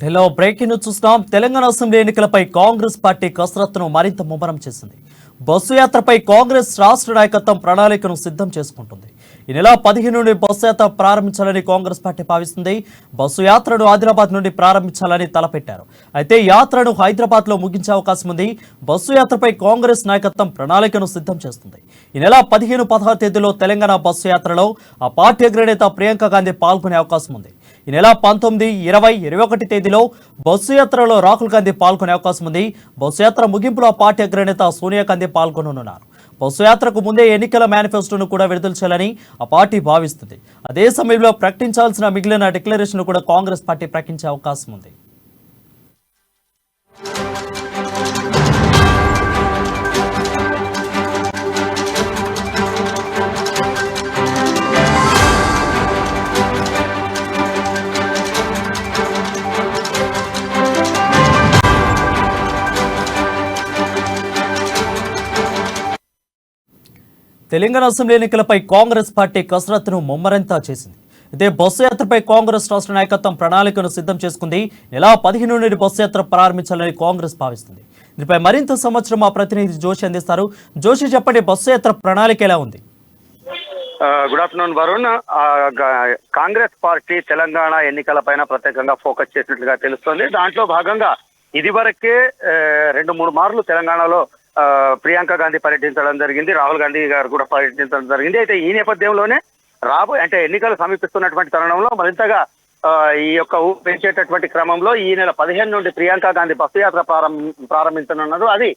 Hello breaking news చూస్తున్నాం. Telangana assembly ఎన్నికలపై Congress party కసరత్తును మరింత ముమ్మరం చేసింది. బస్సు యాత్రపై కాంగ్రెస్ రాష్ట్ర నాయకత్వం ప్రణాళికను సిద్ధం చేసుకుంటుంది. ఈ నెల 15 నుండి బస్సు యాత్ర ప్రారంభించాలని కాంగ్రెస్ పార్టీ భావిస్తుంది. బస్సు యాత్రను ఆదిలాబాద్ నుండి ప్రారంభించాలని తలపెట్టారు. అయితే యాత్రను హైదరాబాద్ లో ముగించే అవకాశం ఉంది. బస్సు యాత్రపై కాంగ్రెస్ నాయకత్వం ప్రణాళికను సిద్ధం చేస్తుంది. ఈ నెల 15-16 తేదీలో తెలంగాణ బస్సు యాత్రలో ఆ పార్టీ అగ్రనేత ప్రియాంక గాంధీ పాల్గొనే అవకాశం ఉంది. ఈ నెల 19, 20, 21 తేదీలో బస్సు యాత్రలో రాహుల్ గాంధీ పాల్గొనే అవకాశం ఉంది. బస్సు యాత్ర ముగింపులో పార్టీ అగ్రనేత సోనియా గాంధీ పాల్గొననున్నారు. బస్సు యాత్రకు ముందే ఎన్నికల మేనిఫెస్టోను కూడా విడుదల చేయాలని ఆ పార్టీ భావిస్తుంది. అదే సమయంలో ప్రకటించాల్సిన మిగిలిన డిక్లరేషన్ కూడా కాంగ్రెస్ పార్టీ ప్రకటించే అవకాశం ఉంది. తెలంగాణ అసెంబ్లీ ఎన్నికలపై కాంగ్రెస్ పార్టీ కసరత్తును ముమ్మరంతా చేసింది. అయితే బస్సు యాత్రపై కాంగ్రెస్ రాష్ట్ర నాయకత్వం ప్రణాళికను సిద్ధం చేసుకుంది. నెల 15 నుండి బస్సు యాత్ర ప్రారంభించాలని కాంగ్రెస్ భావిస్తుంది. దీనిపై మరింత సమాచారం మా ప్రతినిధి జోషి అందిస్తారు. జోషి, చెప్పండి, బస్సు యాత్ర ప్రణాళిక ఎలా ఉంది? Good afternoon Varun. Congress party Telangana ఎన్నికలపైన ప్రత్యేకంగా ఫోకస్ చేసినట్లుగా తెలుస్తోంది. దాంట్లో భాగంగా ఇదివరకే 2-3 మార్లు తెలంగాణలో ప్రియాంక గాంధీ పర్యటించడం జరిగింది. రాహుల్ గాంధీ గారు కూడా పర్యటించడం జరిగింది. అయితే ఈ నేపథ్యంలోనే అంటే ఎన్నికలు సమీపిస్తున్నటువంటి తరుణంలో మరింతగా ఈ యొక్క ఊపు పెంచేటటువంటి క్రమంలో ఈ నెల 15 నుండి ప్రియాంక గాంధీ బస్సు యాత్ర ప్రారంభించనున్నారు. అది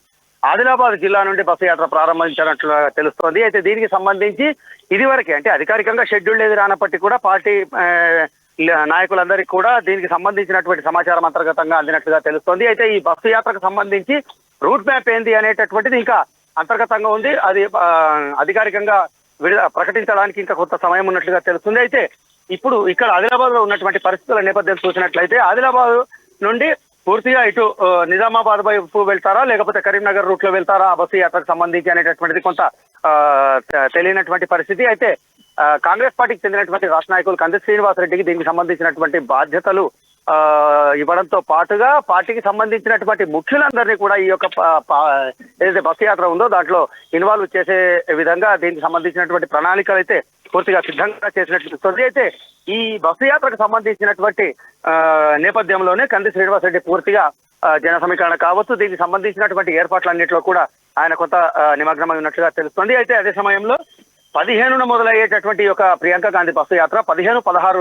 ఆదిలాబాద్ జిల్లా నుండి బస్సు యాత్ర ప్రారంభించినట్లు తెలుస్తోంది. అయితే దీనికి సంబంధించి ఇదివరకే అంటే అధికారికంగా షెడ్యూల్ ఏది రానప్పటికీ కూడా పార్టీ నాయకులందరికీ కూడా దీనికి సంబంధించినటువంటి సమాచారం అంతర్గతంగా అందినట్లుగా తెలుస్తోంది. అయితే ఈ బస్సు యాత్రకు సంబంధించి రూట్ మ్యాప్ ఏంది అనేటటువంటిది ఇంకా అంతర్గతంగా ఉంది. అది అధికారికంగా ప్రకటించడానికి ఇంకా కొంత సమయం ఉన్నట్లుగా తెలుస్తుంది. అయితే ఇప్పుడు ఇక్కడ ఆదిలాబాద్ లో ఉన్నటువంటి పరిస్థితుల నేపథ్యం చూసినట్లయితే ఆదిలాబాద్ నుండి పూర్తిగా ఇటు నిజామాబాద్ వైపు వెళ్తారా లేకపోతే కరీంనగర్ రూట్ లో వెళ్తారా ఆ బస్సు యాత్రకు సంబంధించి అనేటటువంటిది కొంత తెలియనటువంటి పరిస్థితి. అయితే కాంగ్రెస్ పార్టీకి చెందినటువంటి రాష్ట్ర నాయకులు కంది శ్రీనివాసరెడ్డికి దీనికి సంబంధించినటువంటి బాధ్యతలు ఇవ్వడంతో పాటుగా పార్టీకి సంబంధించినటువంటి ముఖ్యులందరినీ కూడా ఈ యొక్క ఏదైతే బస్సు యాత్ర ఉందో దాంట్లో ఇన్వాల్వ్ చేసే విధంగా దీనికి సంబంధించినటువంటి ప్రణాళికలు అయితే పూర్తిగా సిద్ధంగా చేసినట్లు తెలుస్తుంది. అయితే ఈ బస్సు యాత్రకు సంబంధించినటువంటి నేపథ్యంలోనే కంది శ్రీనివాసరెడ్డి పూర్తిగా జన సమీకరణ కావచ్చు, దీనికి సంబంధించినటువంటి ఏర్పాట్లన్నింటిలో కూడా ఆయన కొంత నిమగ్నమై ఉన్నట్లుగా తెలుస్తుంది. అయితే అదే సమయంలో 15న మొదలయ్యేటటువంటి యొక్క ప్రియాంక గాంధీ బస్సు యాత్ర 15, 16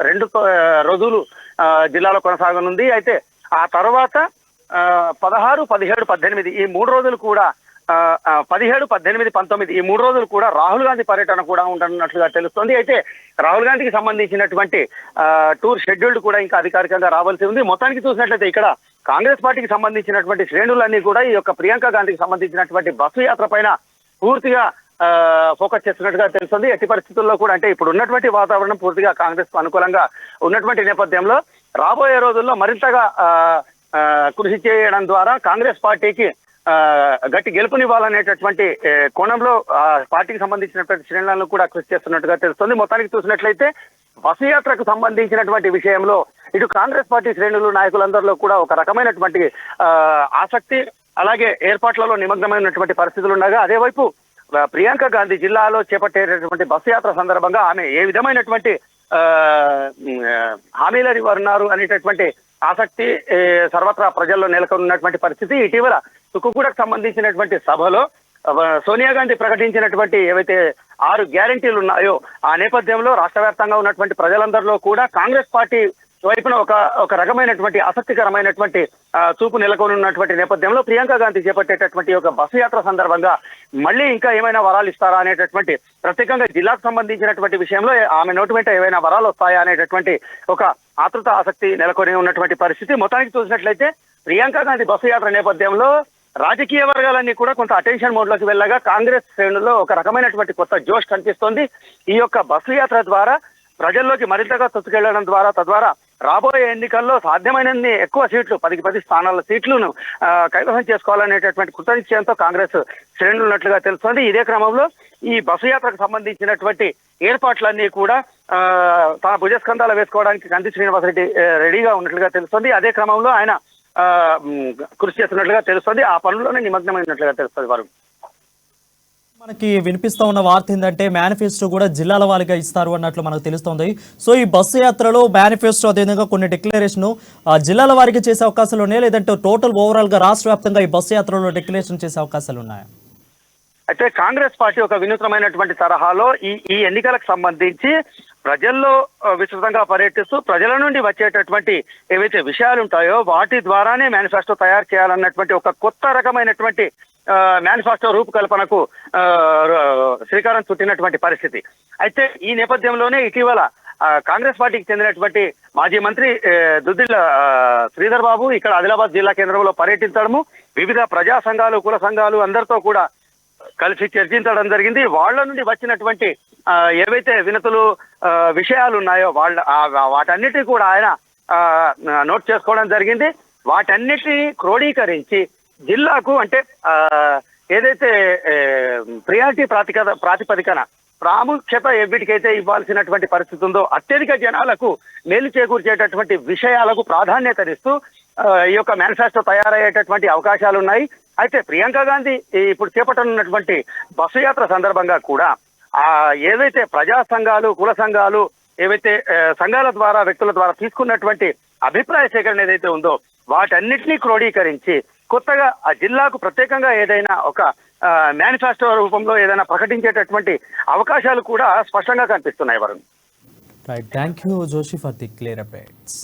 రెండు రోజులు జిల్లాలో కొనసాగనుంది. అయితే ఆ తర్వాత 16, 17, 18 ఈ 3 రోజులు కూడా 17, 18, 19 ఈ 3 రోజులు కూడా రాహుల్ గాంధీ పర్యటన కూడా ఉండనున్నట్లుగా తెలుస్తోంది. అయితే రాహుల్ గాంధీకి సంబంధించినటువంటి టూర్ షెడ్యూల్డ్ కూడా ఇంకా అధికారికంగా రావాల్సి ఉంది. మొత్తానికి చూసినట్లయితే ఇక్కడ కాంగ్రెస్ పార్టీకి సంబంధించినటువంటి శ్రేణులన్నీ కూడా ఈ యొక్క ప్రియాంక గాంధీకి సంబంధించినటువంటి బస్సు యాత్ర పైన పూర్తిగా ఫోకస్ చేస్తున్నట్టుగా తెలుస్తుంది. ఎట్టి పరిస్థితుల్లో కూడా అంటే ఇప్పుడు ఉన్నటువంటి వాతావరణం పూర్తిగా కాంగ్రెస్ అనుకూలంగా ఉన్నటువంటి నేపథ్యంలో రాబోయే రోజుల్లో మరింతగా కృషి చేయడం ద్వారా కాంగ్రెస్ పార్టీకి గట్టి గెలుపునివ్వాలనేటటువంటి కోణంలో పార్టీకి సంబంధించినటువంటి శ్రేణులను కూడా కృషి చేస్తున్నట్టుగా తెలుస్తుంది. మొత్తానికి చూసినట్లయితే బస్సు యాత్రకు సంబంధించినటువంటి విషయంలో ఇటు కాంగ్రెస్ పార్టీ శ్రేణులు నాయకులందరిలో కూడా ఒక రకమైనటువంటి ఆసక్తి అలాగే ఏర్పాట్లలో నిమగ్నమైనటువంటి పరిస్థితులు ఉండగా అదేవైపు ప్రియాంక గాంధీ జిల్లాలో చేపట్టేటటువంటి బస్సు యాత్ర సందర్భంగా ఆమె ఏ విధమైనటువంటి హామీలు ఇవ్వన్నారు అనేటటువంటి ఆసక్తి సర్వత్రా ప్రజల్లో నెలకొన్నటువంటి పరిస్థితి. ఇటీవల తుక్కుగూడకు సంబంధించినటువంటి సభలో సోనియా గాంధీ ప్రకటించినటువంటి ఏవైతే 6 గ్యారంటీలు ఉన్నాయో ఆ నేపథ్యంలో రాష్ట్ర వ్యాప్తంగా ఉన్నటువంటి ప్రజలందరిలో కూడా కాంగ్రెస్ పార్టీ వైపున ఒక రకమైనటువంటి ఆసక్తికరమైనటువంటి చూపు నెలకొని ఉన్నటువంటి నేపథ్యంలో ప్రియాంక గాంధీ చేపట్టేటటువంటి ఒక బస్సు యాత్ర సందర్భంగా మళ్ళీ ఇంకా ఏమైనా వరాలు ఇస్తారా అనేటటువంటి ప్రత్యేకంగా జిల్లాకు సంబంధించినటువంటి విషయంలో ఆమె నోటి వెంట ఏమైనా వరాలు వస్తాయా అనేటటువంటి ఒక ఆతృత ఆసక్తి నెలకొని ఉన్నటువంటి పరిస్థితి. మొత్తానికి చూసినట్లయితే ప్రియాంక గాంధీ బస్సు యాత్ర నేపథ్యంలో రాజకీయ వర్గాలన్నీ కూడా కొంత అటెన్షన్ మోడ్ లోకి వెళ్ళగా కాంగ్రెస్ శ్రేణుల్లో ఒక రకమైనటువంటి కొత్త జోష్ కనిపిస్తోంది. ఈ యొక్క బస్సు యాత్ర ద్వారా ప్రజల్లోకి మరింతగా చొచ్చుకెళ్లడం ద్వారా తద్వారా రాబోయే ఎన్నికల్లో సాధ్యమైనన్ని ఎక్కువ సీట్లు 10 స్థానాల సీట్లను కైవసం చేసుకోవాలనేటటువంటి కృతనిశ్చయంతో కాంగ్రెస్ శ్రేణులు ఉన్నట్లుగా తెలుస్తోంది. ఇదే క్రమంలో ఈ బస్సు యాత్రకు సంబంధించినటువంటి ఏర్పాట్లన్నీ కూడా తన భుజస్కంధాలు వేసుకోవడానికి కంది శ్రీనివాసరెడ్డి రెడీగా ఉన్నట్లుగా తెలుస్తోంది. అదే క్రమంలో ఆయన కృషి చేస్తున్నట్లుగా తెలుస్తోంది. ఆ పనుల్లోనే నిమగ్నమైనట్లుగా తెలుస్తుంది వారు. మనకి వినిపిస్తా ఉన్న వార్త ఏంటంటే మేనిఫెస్టో కూడా జిల్లాల వారీగా ఇస్తారు అన్నట్లు మనకు తెలుస్తుంది. సో ఈ బస్సు యాత్రలో మేనిఫెస్టో అదేవిధంగా కొన్ని డిక్లరేషన్ జిల్లాల వారీగా చేసే అవకాశాలు ఉన్నాయా, లేదంటే టోటల్ ఓవరాల్ గా రాష్ట్ర వ్యాప్తంగా ఈ బస్సు యాత్రలో డిక్లరేషన్ చేసే అవకాశాలు ఉన్నాయా? అయితే కాంగ్రెస్ పార్టీ ఒక వినూత్నమైనటువంటి తరహాలో ఈ ఎన్నికలకు సంబంధించి ప్రజల్లో విస్తృతంగా పర్యటిస్తూ ప్రజల నుండి వచ్చేటటువంటి ఏవైతే విషయాలు ఉంటాయో వాటి ద్వారానే మేనిఫెస్టో తయారు చేయాలన్నటువంటి ఒక కొత్త రకమైనటువంటి మేనిఫెస్టో రూపకల్పనకు శ్రీకారం చుట్టినటువంటి పరిస్థితి. అయితే ఈ నేపథ్యంలోనే ఇటీవల కాంగ్రెస్ పార్టీకి చెందినటువంటి మాజీ మంత్రి దుద్దిల్ల శ్రీధర్ బాబు ఇక్కడ ఆదిలాబాద్ జిల్లా కేంద్రంలో పర్యటించడము, వివిధ ప్రజా సంఘాలు కుల సంఘాలు అందరితో కూడా కలిసి చర్చించడం జరిగింది. వాళ్ళ నుండి వచ్చినటువంటి ఏవైతే వినతులు విషయాలు ఉన్నాయో వాటన్నిటినీ కూడా ఆయన నోట్ చేసుకోవడం జరిగింది. వాటన్నిటినీ క్రోడీకరించి జిల్లాకు అంటే ఏదైతే ప్రియారిటీ ప్రాతిపదికన ప్రాముఖ్యత వీటికైతే ఇవ్వాల్సినటువంటి పరిస్థితి ఉందో అత్యధిక జనాలకు మేలు చేకూర్చేటటువంటి విషయాలకు ప్రాధాన్యతనిస్తూ ఈ యొక్క మేనిఫెస్టో తయారయ్యేటటువంటి అవకాశాలు ఉన్నాయి. అయితే ప్రియాంక గాంధీ ఇప్పుడు చేపట్టనున్నటువంటి బస్సు యాత్ర సందర్భంగా కూడా ఏవైతే ప్రజా సంఘాలు కుల సంఘాలు ఏవైతే సంఘాల ద్వారా వ్యక్తుల ద్వారా తీసుకున్నటువంటి అభిప్రాయ సేకరణ ఏదైతే ఉందో వాటన్నిటినీ క్రోడీకరించి కొత్తగా ఆ జిల్లాకు ప్రత్యేకంగా ఏదైనా ఒక మేనిఫెస్టో రూపంలో ఏదైనా ప్రకటించేటటువంటి అవకాశాలు కూడా స్పష్టంగా కనిపిస్తున్నాయి Varun. Right, thank you Joshi for the clear updates.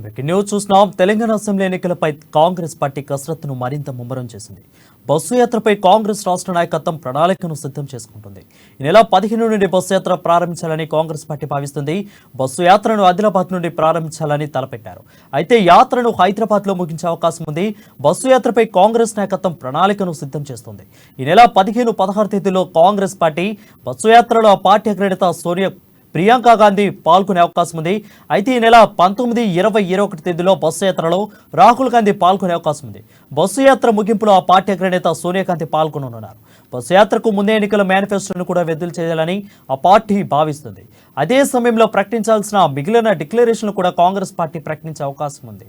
Breaking news చూస్తున్నాం. తెలంగాణ అసెంబ్లీ ఎన్నికలపై కాంగ్రెస్ పార్టీ కసరత్తును మరింత ముమ్మరం చేసింది. బస్సు యాత్రపై కాంగ్రెస్ రాష్ట్ర నాయకత్వం ప్రణాళికను సిద్ధం చేసుకుంటుంది. ఈ నెల 15 నుండి బస్సు యాత్ర ప్రారంభించాలని కాంగ్రెస్ పార్టీ భావిస్తుంది. బస్సు యాత్రను ఆదిలాబాద్ నుండి ప్రారంభించాలని తలపెట్టారు. అయితే యాత్రను హైదరాబాద్ లో ముగించే అవకాశం ఉంది. బస్సు యాత్రపై కాంగ్రెస్ నాయకత్వం ప్రణాళికను సిద్ధం చేస్తుంది. ఈ నెల 15, 16 తేదీలో కాంగ్రెస్ పార్టీ బస్సు యాత్రలో ఆ పార్టీ అగ్రనేత సోనియా ప్రియాంక గాంధీ పాల్గొనే అవకాశం ఉంది. అయితే ఈ నెల 19, 20, 21 తేదీలో బస్సు యాత్రలో రాహుల్ గాంధీ పాల్గొనే అవకాశం ఉంది. బస్సు యాత్ర ముగింపులో ఆ పార్టీ అగ్రనేత సోనియా గాంధీ పాల్గొననున్నారు. బస్సు యాత్రకు ముందే ఎన్నికల మేనిఫెస్టోను కూడా విడుదల చేయాలని ఆ పార్టీ భావిస్తుంది. అదే సమయంలో ప్రకటించాల్సిన మిగిలిన డిక్లరేషన్లు కూడా కాంగ్రెస్ పార్టీ ప్రకటించే అవకాశం ఉంది.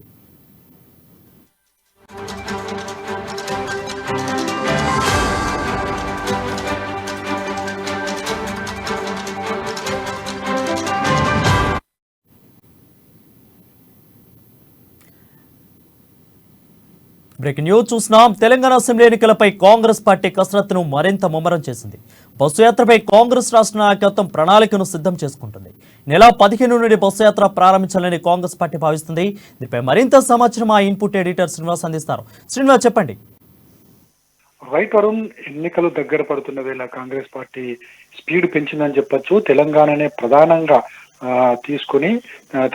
బ్రేకింగ్ న్యూస్ చూస్తున్నాం. తెలంగాణ అసెంబ్లీ ఎన్నికలపై కాంగ్రెస్ పార్టీ కసరత్తును మరింత ముమ్మరం చేసింది. బస్సు యాత్రపై కాంగ్రెస్ రాష్ట్ర నాయకత్వం ప్రణాళికను సిద్ధం చేసుకుంటుంది. నెల 15 నుండి బస్సు యాత్ర ప్రారంభించాలని కాంగ్రెస్ పార్టీ భావిస్తుంది. దీనిపై మరింత సమాచారం మా ఇన్పుట్ ఎడిటర్ శ్రీనివాస్ అందిస్తారు. శ్రీనివాస్, చెప్పండి. రైట్ వరుణ్, ఎన్నికలు దగ్గర పడుతున్న వేళ కాంగ్రెస్ పార్టీ స్పీడ్ పెంచిందని చెప్పొచ్చు. తెలంగాణనే ప్రధానంగా తీసుకుని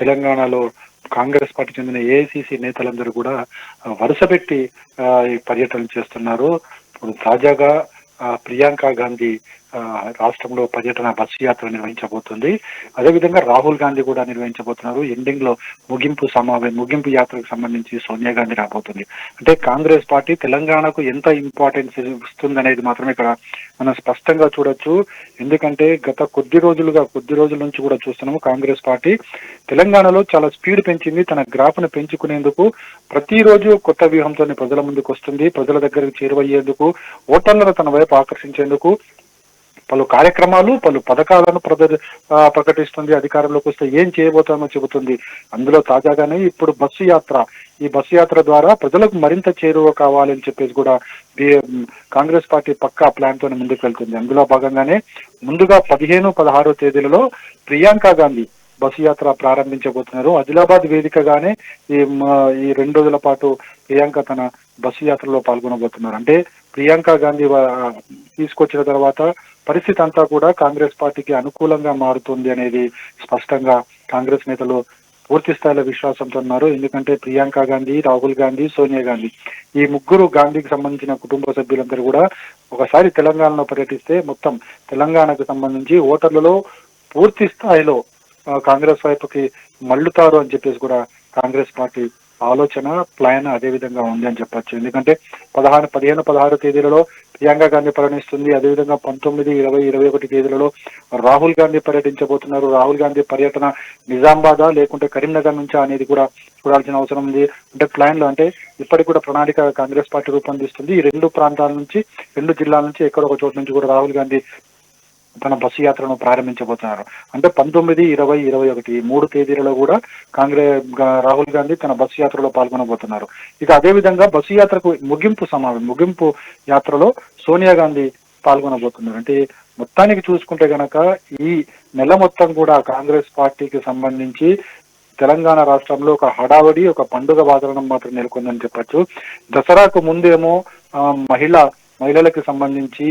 తెలంగాణలో కాంగ్రెస్ పార్టీ చెందిన ఏఐసిసి నేతలందరూ కూడా వరుస పెట్టి పర్యటన చేస్తున్నారు. ఇప్పుడు తాజాగా ప్రియాంక గాంధీ రాష్ట్రంలో పర్యటన బస్సు యాత్ర నిర్వహించబోతుంది. అదేవిధంగా రాహుల్ గాంధీ కూడా నిర్వహించబోతున్నారు. ఎండింగ్ లో ముగింపు యాత్రకు సంబంధించి సోనియా గాంధీ రాబోతుంది. అంటే కాంగ్రెస్ పార్టీ తెలంగాణకు ఎంత ఇంపార్టెన్స్ ఇస్తుంది అనేది మాత్రమే ఇక్కడ మనం స్పష్టంగా చూడొచ్చు. ఎందుకంటే గత కొద్ది రోజుల నుంచి కూడా చూస్తున్నాము కాంగ్రెస్ పార్టీ తెలంగాణలో చాలా స్పీడ్ పెంచింది. తన గ్రాఫ్ను పెంచుకునేందుకు ప్రతిరోజు కొత్త వ్యూహంతో ప్రజల ముందుకు వస్తుంది. ప్రజల దగ్గరకు చేరువయ్యేందుకు, ఓటర్లను తన వైపు ఆకర్షించేందుకు పలు కార్యక్రమాలు, పలు పథకాలను ప్రకటిస్తుంది. అధికారంలోకి వస్తే ఏం చేయబోతామో చెబుతుంది. అందులో తాజాగానే ఇప్పుడు ఈ బస్సు యాత్ర ద్వారా ప్రజలకు మరింత చేరువ కావాలని చెప్పేసి కూడా కాంగ్రెస్ పార్టీ పక్కా ప్లాన్ తోనే ముందుకు వెళ్తుంది. అందులో భాగంగానే ముందుగా 15, 16 తేదీలలో ప్రియాంక గాంధీ బస్సు యాత్ర ప్రారంభించబోతున్నారు. ఆదిలాబాద్ వేదికగానే ఈ 2 రోజుల పాటు ప్రియాంక తన బస్సు యాత్రలో పాల్గొనబోతున్నారు. అంటే ప్రియాంక గాంధీ తీసుకొచ్చిన తర్వాత పరిస్థితి అంతా కూడా కాంగ్రెస్ పార్టీకి అనుకూలంగా మారుతుంది అనేది స్పష్టంగా కాంగ్రెస్ నేతలు పూర్తి స్థాయిలో విశ్వాసంతో ఉన్నారు. ఎందుకంటే ప్రియాంక గాంధీ, రాహుల్ గాంధీ, సోనియా గాంధీ ఈ ముగ్గురు గాంధీకి సంబంధించిన కుటుంబ సభ్యులందరూ కూడా ఒకసారి తెలంగాణలో పర్యటిస్తే మొత్తం తెలంగాణకు సంబంధించి ఓటర్లలో పూర్తి స్థాయిలో కాంగ్రెస్ వైపుకి మళ్ళుతారు అని చెప్పేసి కూడా కాంగ్రెస్ పార్టీ ఆలోచన, ప్లాన్ అదే విధంగా ఉంది అని చెప్పొచ్చు. ఎందుకంటే 15, 16 తేదీలలో ప్రియాంక గాంధీ పర్యటిస్తుంది. అదేవిధంగా 19, 20, 21 తేదీలలో రాహుల్ గాంధీ పర్యటించబోతున్నారు. రాహుల్ గాంధీ పర్యటన నిజామాబాద్ లేకుంటే కరీంనగర్ నుంచా అనేది కూడా చూడాల్సిన అవసరం ఉంది. అంటే ప్లాన్ లో అంటే ఇప్పటికి కూడా ప్రణాళిక కాంగ్రెస్ పార్టీ రూపొందిస్తుంది. ఈ 2 ప్రాంతాల నుంచి, 2 జిల్లాల నుంచి ఎక్కడో ఒక చోటు నుంచి కూడా రాహుల్ గాంధీ తన బస్సు యాత్రను ప్రారంభించబోతున్నారు. అంటే 19, 20, 21 ఈ 3 తేదీలలో కూడా రాహుల్ గాంధీ తన బస్సు యాత్రలో పాల్గొనబోతున్నారు. ఇక అదే విధంగా బస్సు యాత్రకు ముగింపు యాత్రలో సోనియా గాంధీ పాల్గొనబోతున్నారు. అంటే మొత్తానికి చూసుకుంటే గనక ఈ నెల మొత్తం కూడా కాంగ్రెస్ పార్టీకి సంబంధించి తెలంగాణ రాష్ట్రంలో ఒక హడావడి, ఒక పండుగ వాతావరణం మాత్రం నెలకొందని చెప్పచ్చు. దసరాకు ముందేమో మహిళలకు సంబంధించి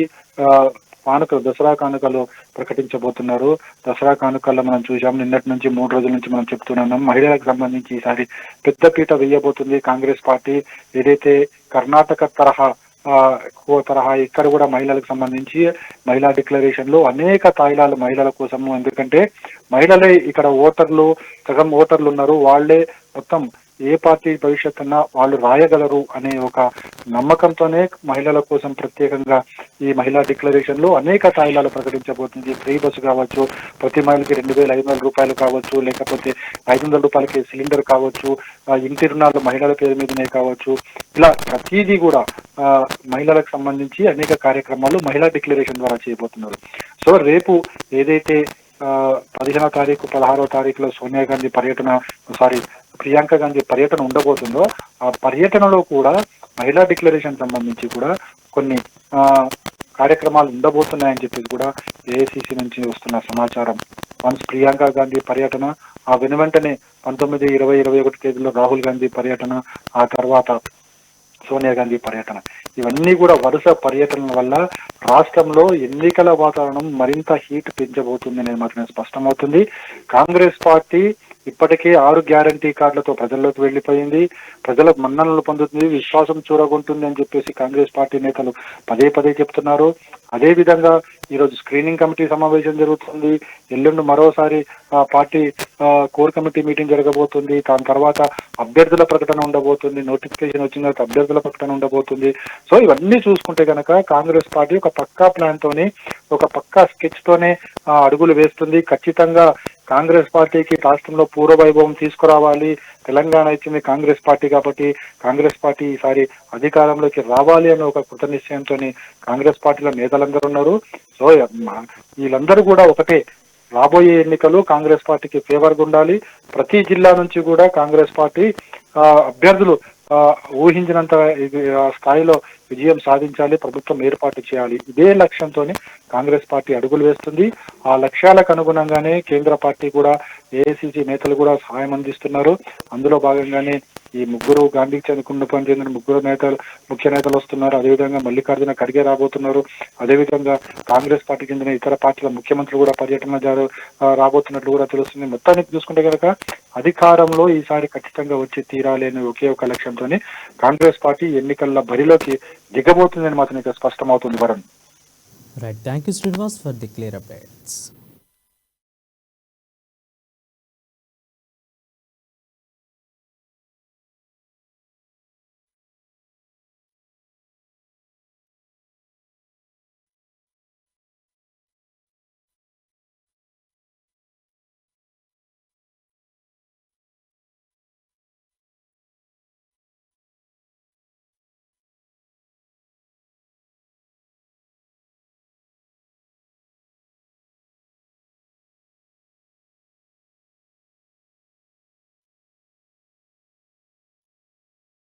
దసరా కానుకలు ప్రకటించబోతున్నారు. దసరా కానుకల్లో మనం చూసాం, నిన్నటి నుంచి 3 రోజుల నుంచి మనం చెప్తున్నాం. మహిళలకు సంబంధించి ఈసారి పెద్దపీట వేయబోతుంది కాంగ్రెస్ పార్టీ. ఏదైతే కర్ణాటక తరహా ఇక్కడ కూడా మహిళలకు సంబంధించి మహిళా డిక్లరేషన్ లో అనేక తాయిలాలు మహిళల కోసము. ఎందుకంటే మహిళలే ఇక్కడ సగం ఓటర్లు ఉన్నారు. వాళ్లే మొత్తం ఏ పార్టీ భవిష్యత్ అన్నా వాళ్ళు రాయగలరు అనే ఒక నమ్మకంతోనే మహిళల కోసం ప్రత్యేకంగా ఈ మహిళా డిక్లరేషన్ లో అనేక తాయిలాలు ప్రకటించబోతుంది. ఫ్రీ బస్సు కావచ్చు, ప్రతి మహిళకి 2,500 రూపాయలు కావచ్చు, లేకపోతే 500 రూపాయలకి సిలిండర్ కావచ్చు, ఇంటి రుణాలు మహిళల పేరు మీదనే కావచ్చు. ఇలా ప్రతిదీ కూడా మహిళలకు సంబంధించి అనేక కార్యక్రమాలు మహిళా డిక్లరేషన్ ద్వారా చేయబోతున్నారు. సో రేపు ఏదైతే 15వ తారీఖు, 16వ తారీఖులో సోనియా గాంధీ ప్రియాంక గాంధీ పర్యటన ఉండబోతుందో ఆ పర్యటనలో కూడా మహిళా డిక్లరేషన్ సంబంధించి కూడా కొన్ని కార్యక్రమాలు ఉండబోతున్నాయని చెప్పేసి కూడా ఏఐసిసి నుంచి వస్తున్న సమాచారం. వన్స్ ప్రియాంక గాంధీ పర్యటన, ఆ వెనువెంటనే 19, 20, 21 తేదీలో రాహుల్ గాంధీ పర్యటన, ఆ తర్వాత సోనియా గాంధీ పర్యటన, ఇవన్నీ కూడా వరుస పర్యటనల వల్ల రాష్ట్రంలో ఎన్నికల వాతావరణం మరింత హీట్ పెంచబోతుంది అనేది మాత్రమే స్పష్టమవుతుంది. కాంగ్రెస్ పార్టీ ఇప్పటికే 6 గ్యారంటీ కార్డులతో ప్రజల్లోకి వెళ్లిపోయింది. ప్రజల మన్ననలు పొందుతుంది, విశ్వాసం చూరగొంటుంది అని చెప్పేసి కాంగ్రెస్ పార్టీ నేతలు పదే చెప్తున్నారు. అదే విధంగా ఈరోజు స్క్రీనింగ్ కమిటీ సమావేశం జరుగుతుంది. ఎల్లుండి మరోసారి పార్టీ కోర్ కమిటీ మీటింగ్ జరగబోతుంది. దాని తర్వాత అభ్యర్థుల ప్రకటన ఉండబోతుంది. నోటిఫికేషన్ వచ్చిన తర్వాత అభ్యర్థుల ప్రకటన ఉండబోతుంది. సో ఇవన్నీ చూసుకుంటే కనుక కాంగ్రెస్ పార్టీ ఒక పక్కా ప్లాన్ తోని, ఒక పక్కా స్కెచ్ తోనే అడుగులు వేస్తుంది. ఖచ్చితంగా కాంగ్రెస్ పార్టీకి రాష్ట్రంలో పూర్వ వైభవం తీసుకురావాలి. తెలంగాణ ఇచ్చింది కాంగ్రెస్ పార్టీ కాబట్టి కాంగ్రెస్ పార్టీ ఈసారి అధికారంలోకి రావాలి అనే ఒక కృత నిశ్చయంతో కాంగ్రెస్ పార్టీలో నేతలందరూ ఉన్నారు. సో వీళ్ళందరూ కూడా ఒకటే, రాబోయే ఎన్నికలు కాంగ్రెస్ పార్టీకి ఫేవర్గా ఉండాలి. ప్రతి జిల్లా నుంచి కూడా కాంగ్రెస్ పార్టీ అభ్యర్థులు ఊహించినంత స్థాయిలో విజయం సాధించాలి, ప్రభుత్వం ఏర్పాటు చేయాలి. ఇదే లక్ష్యంతో కాంగ్రెస్ పార్టీ అడుగులు వేస్తుంది. ఆ లక్ష్యాలకు అనుగుణంగానే కేంద్ర పార్టీ కూడా, ఏఐసిసి నేతలు కూడా సహాయం అందిస్తున్నారు. అందులో భాగంగానే ఈ ముగ్గురు గాంధీకి చెందిన ముఖ్య నేతలు వస్తున్నారు. అదేవిధంగా మల్లికార్జున ఖర్గే రాబోతున్నారు. అదేవిధంగా కాంగ్రెస్ పార్టీకి చెందిన ఇతర పార్టీల ముఖ్యమంత్రులు కూడా పర్యటన రాబోతున్నట్లు కూడా తెలుస్తుంది. మొత్తానికి చూసుకుంటే కనుక అధికారంలో ఈసారి ఖచ్చితంగా వచ్చి తీరాలి అనే ఒకే ఒక లక్ష్యంతోనే కాంగ్రెస్ పార్టీ ఎన్నికల బరిలోకి దిగబోతుందని మాత్రం ఇక స్పష్టమవుతుంది. Varun. Right, thank you Srinivas for the clear updates.